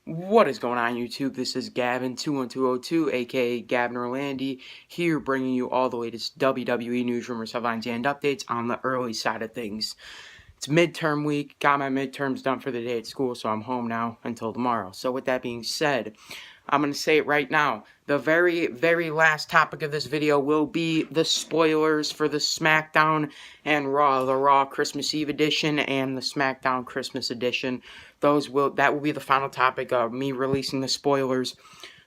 What is going on, YouTube? This is Gavin21202, aka Gavin Orlandi, here bringing you all the latest WWE news, rumors, headlines, and updates on the early side of things. It's midterm week, got my midterms done for the day at school, so I'm home now until tomorrow. So with that being said, I'm going to say it right now. The very last topic of this video will be the spoilers for the SmackDown and Raw, the Raw Christmas Eve edition and the SmackDown Christmas edition. That will be the final topic of me releasing the spoilers.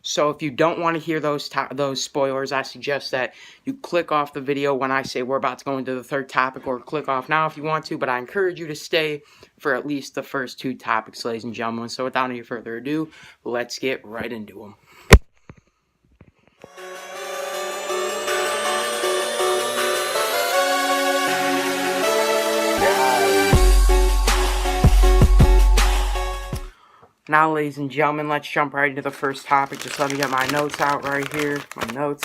So if you don't want to hear those spoilers, I suggest that you click off the video when I say we're about to go into the third topic, or click off now if you want to, but I encourage you to stay for at least the first two topics, ladies and gentlemen. So without any further ado, let's get right into them. Now, ladies and gentlemen, let's jump right into the first topic. Just let me get my notes out right here. My notes.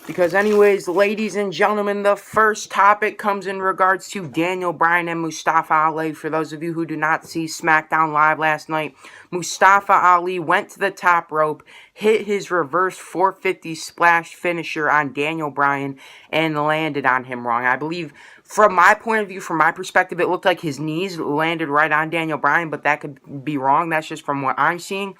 Because anyways, ladies and gentlemen, the first topic comes in regards to Daniel Bryan and Mustafa Ali. For those of you who did not see SmackDown Live last night, Mustafa Ali went to the top rope, hit his reverse 450 splash finisher on Daniel Bryan, and landed on him wrong. I believe, from my point of view, from my perspective, it looked like his knees landed right on Daniel Bryan, but that could be wrong. That's just from what I'm seeing.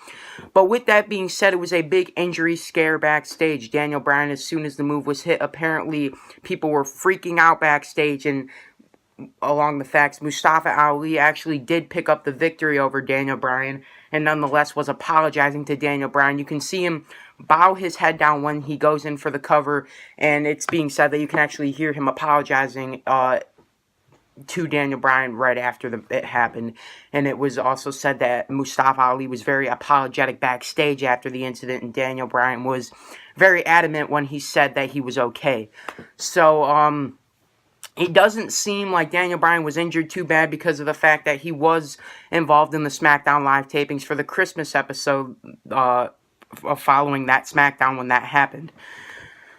But with that being said, it was a big injury scare backstage. Daniel Bryan, as soon as the move was hit, apparently people were freaking out backstage, and along the facts, Mustafa Ali actually did pick up the victory over Daniel Bryan, and nonetheless was apologizing to Daniel Bryan. You can see him bow his head down when he goes in for the cover, and it's being said that you can actually hear him apologizing to Daniel Bryan right after it happened. And it was also said that Mustafa Ali was very apologetic backstage after the incident, and Daniel Bryan was very adamant when he said that he was okay. So, it doesn't seem like Daniel Bryan was injured too bad because of the fact that he was involved in the SmackDown Live tapings for the Christmas episode following that SmackDown when that happened.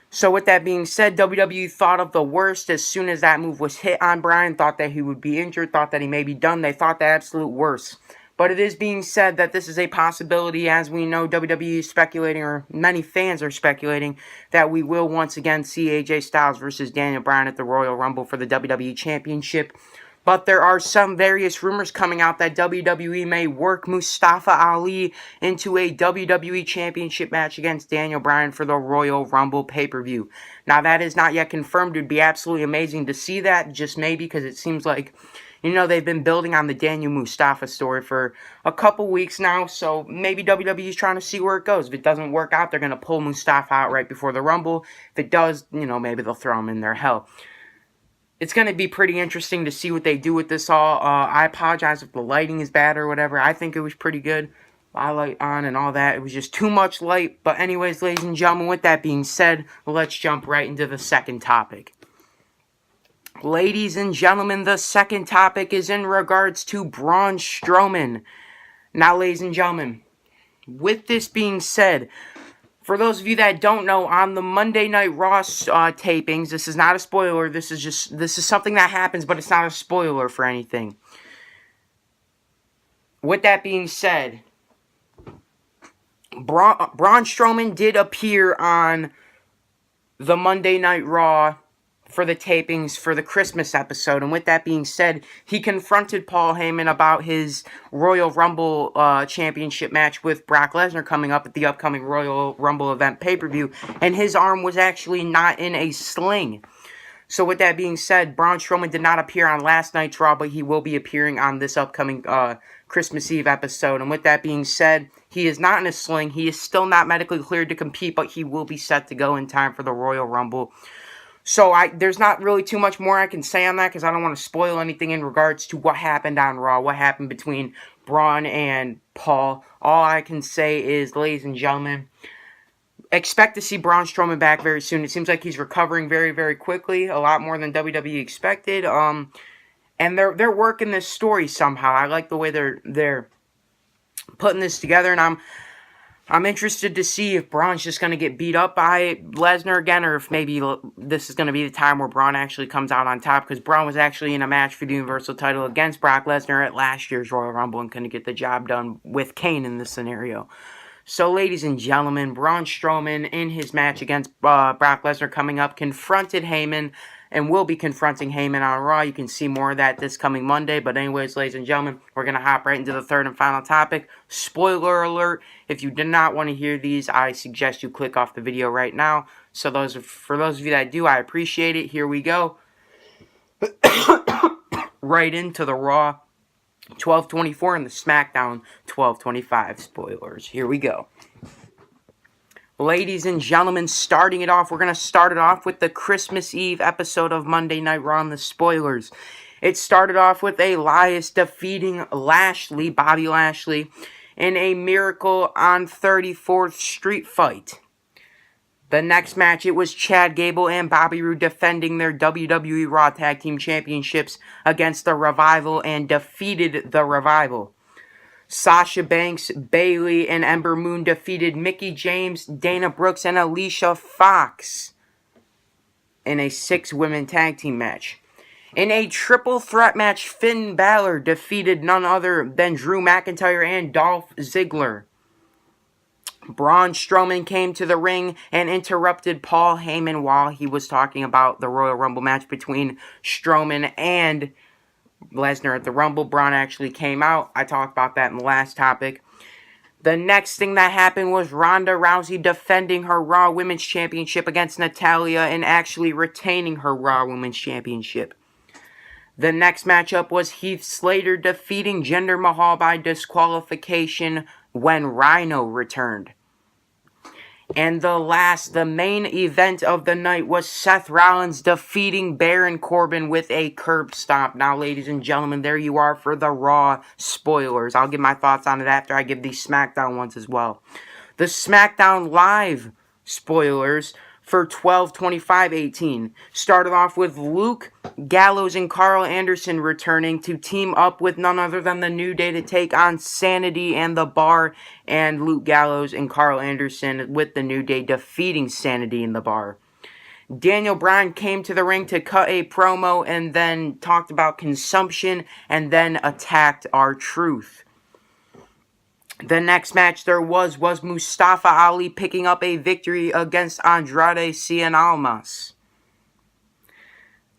So with that being said, WWE thought of the worst as soon as that move was hit on Bryan, thought that he would be injured, thought that he may be done. They thought the absolute worst. But it is being said that this is a possibility. As we know, WWE is speculating, or many fans are speculating, that we will once again see AJ Styles versus Daniel Bryan at the Royal Rumble for the WWE Championship. But there are some various rumors coming out that WWE may work Mustafa Ali into a WWE Championship match against Daniel Bryan for the Royal Rumble pay-per-view. Now, that is not yet confirmed. It would be absolutely amazing to see that, just maybe, because it seems like, you know, they've been building on the Daniel Mustafa story for a couple weeks now, so maybe WWE is trying to see where it goes. If it doesn't work out, they're going to pull Mustafa out right before the Rumble. If it does, you know, maybe they'll throw him in there. Hell, it's going to be pretty interesting to see what they do with this all. I apologize if the lighting is bad or whatever. I think it was pretty good. Light on and all that. It was just too much light. But anyways, ladies and gentlemen, with that being said, let's jump right into the second topic. Ladies and gentlemen, the second topic is in regards to Braun Strowman. Now, ladies and gentlemen, with this being said, for those of you that don't know, on the Monday Night Raw tapings, this is not a spoiler, this is something that happens, but it's not a spoiler for anything. With that being said, Braun Strowman did appear on the Monday Night Raw for the tapings for the Christmas episode, and with that being said, he confronted Paul Heyman about his Royal Rumble championship match with Brock Lesnar coming up at the upcoming Royal Rumble event pay-per-view, and his arm was actually not in a sling. So with that being said, Braun Strowman did not appear on last night's Raw, but he will be appearing on this upcoming Christmas Eve episode. And with that being said, he is not in a sling. He is still not medically cleared to compete, but he will be set to go in time for the Royal Rumble. So there's not really too much more I can say on that, because I don't want to spoil anything in regards to what happened on Raw, what happened between Braun and Paul. All I can say is, ladies and gentlemen, expect to see Braun Strowman back very soon. It seems like he's recovering very, very quickly, a lot more than WWE expected. And they're working this story somehow. I like the way they're putting this together, and I'm interested to see if Braun's just going to get beat up by Lesnar again, or if maybe this is going to be the time where Braun actually comes out on top, because Braun was actually in a match for the Universal title against Brock Lesnar at last year's Royal Rumble and couldn't get the job done with Kane in this scenario. So, ladies and gentlemen, Braun Strowman, in his match against Brock Lesnar coming up, confronted Heyman and will be confronting Heyman on Raw. You can see more of that this coming Monday. But anyways, ladies and gentlemen, we're going to hop right into the third and final topic. Spoiler alert, if you did not want to hear these, I suggest you click off the video right now. So for those of you that do, I appreciate it. Here we go. Right into the Raw 12:24 and the SmackDown 12:25 spoilers. Here we go. Ladies and gentlemen, starting it off, we're going to start it off with the Christmas Eve episode of Monday Night Raw and the spoilers. It started off with Elias defeating Lashley, Bobby Lashley, in a Miracle on 34th Street fight. The next match, it was Chad Gable and Bobby Roode defending their WWE Raw Tag Team Championships against the Revival and defeated the Revival. Sasha Banks, Bayley, and Ember Moon defeated Mickie James, Dana Brooks, and Alicia Fox in a 6-women tag team match. In a triple threat match, Finn Balor defeated none other than Drew McIntyre and Dolph Ziggler. Braun Strowman came to the ring and interrupted Paul Heyman while he was talking about the Royal Rumble match between Strowman and Lesnar at the Rumble. Braun actually came out. I talked about that in the last topic. The next thing that happened was Ronda Rousey defending her Raw Women's Championship against Natalya and actually retaining her Raw Women's Championship. The next matchup was Heath Slater defeating Jinder Mahal by disqualification when Rhino returned. And the main event of the night was Seth Rollins defeating Baron Corbin with a curb stomp. Now, ladies and gentlemen, there you are for the Raw spoilers. I'll give my thoughts on it after I give these SmackDown ones as well. The SmackDown Live spoilers for 12/25/18 started off with Luke Gallows and Carl Anderson returning to team up with none other than the New Day to take on Sanity and the Bar, and Luke Gallows and Carl Anderson with the New Day defeating Sanity and the Bar. Daniel Bryan came to the ring to cut a promo and then talked about consumption and then attacked R-Truth. The next match there was Mustafa Ali picking up a victory against Andrade Cien Almas.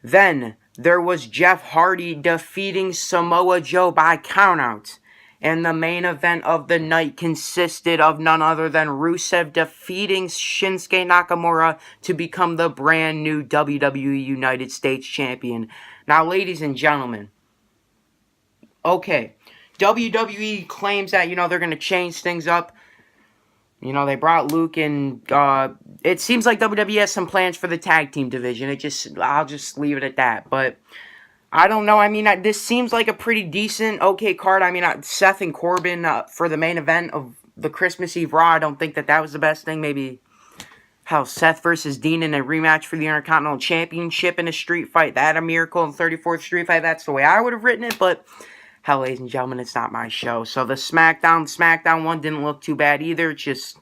Then there was Jeff Hardy defeating Samoa Joe by countout. And the main event of the night consisted of none other than Rusev defeating Shinsuke Nakamura to become the brand new WWE United States Champion. Now, ladies and gentlemen, okay, WWE claims that, they're going to change things up. They brought Luke and it seems like WWE has some plans for the tag team division. I'll just leave it at that. But I don't know. This seems like a pretty decent, okay card. Seth and Corbin for the main event of the Christmas Eve Raw. I don't think that was the best thing. Maybe Seth versus Dean in a rematch for the Intercontinental Championship in a street fight. That a Miracle in 34th Street fight. That's the way I would have written it, but hell, ladies and gentlemen, it's not my show. So the SmackDown one didn't look too bad either. It's just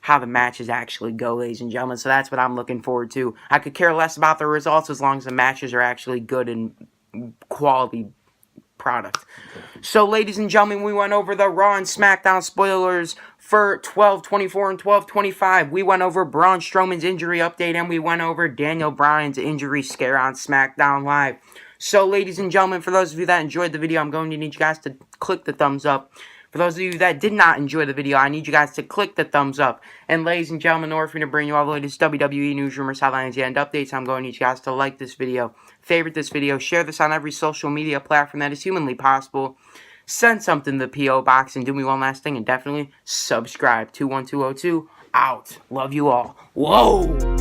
how the matches actually go, ladies and gentlemen. So that's what I'm looking forward to. I could care less about the results as long as the matches are actually good and quality product. So, ladies and gentlemen, we went over the Raw and SmackDown spoilers for 12/24 and 12/25. We went over Braun Strowman's injury update, and we went over Daniel Bryan's injury scare on SmackDown Live. So, ladies and gentlemen, for those of you that enjoyed the video, I'm going to need you guys to click the thumbs up. For those of you that did not enjoy the video, I need you guys to click the thumbs up. And ladies and gentlemen, in order for me to bring you all the latest WWE news, rumors, headlines, and updates, I'm going to need you guys to like this video, favorite this video, share this on every social media platform that is humanly possible, send something to the P.O. Box, and do me one last thing, and definitely subscribe. 21202, out. Love you all. Whoa!